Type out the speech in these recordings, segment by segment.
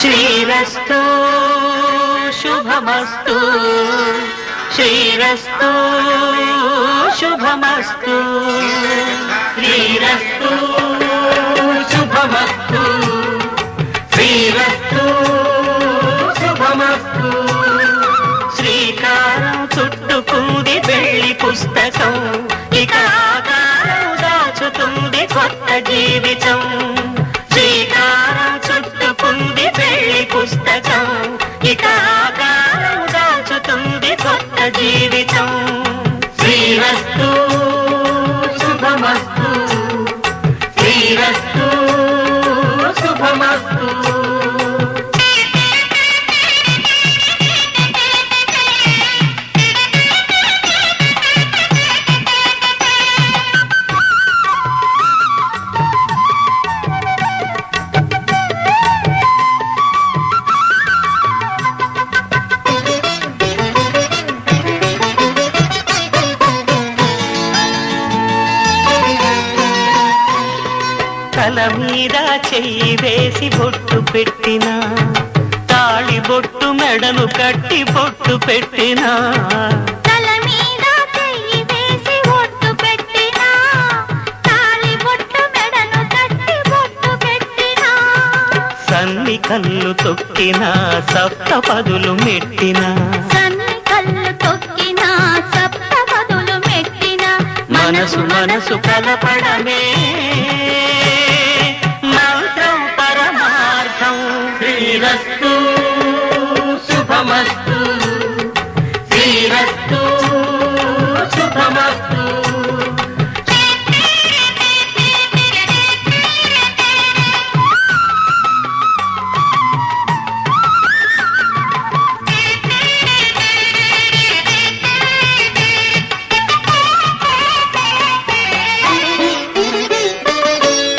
శ్రీరస్తు శుభమస్తు శ్రీరస్తు శుభమస్తు శ్రీరస్తు శుభమస్తు శ్రీరస్తు శుభమస్తు శ్రీకారం చుట్టుకుంది వెళ్లి పుస్తకం ఇక ఆకారం దాచుతుంది కొత్త జీవితం శ్రీకారం చుట్టుకుంది వెళ్లి పుస్తకం ఇక ఆకారం దాచుతుంది కొత్త జీవితం శ్రీరస్తు శుభమస్తు శ్రీరస్తు శుభమస్తు తల మీద చెయ్యి వేసి బొట్టు పెట్టినా తాళి బొట్టు మెడను కట్టి బొట్టు పెట్టినా తల మీద చెయ్యి వేసి బొట్టు పెట్టినా తాళి బొట్టు మెడను కట్టి బొట్టు పెట్టినా సన్ని కళ్ళు తొక్కినా సప్తపదులు మెట్టినా సన్ని కళ్ళు తొక్కినా సప్తపదులు మెట్టినా మనసు మనసు కలపడమే మంత్రం పరమార్థం శ్రీరస్తు శుభమస్తు శ్రీరస్తు శుభమస్తు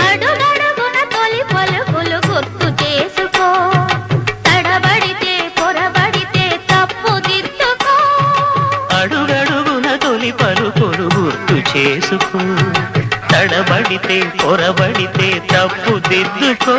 అడుగడుగున తొలి పలుకులు గుర్తు చేసుకో తడబడితే పొరబడితే తప్పు దిద్దుకో అడుగడుగున తొలి పలుకులు గుర్తు చేసుకో తడబడితే పొరబడితే తప్పు దిద్దుకో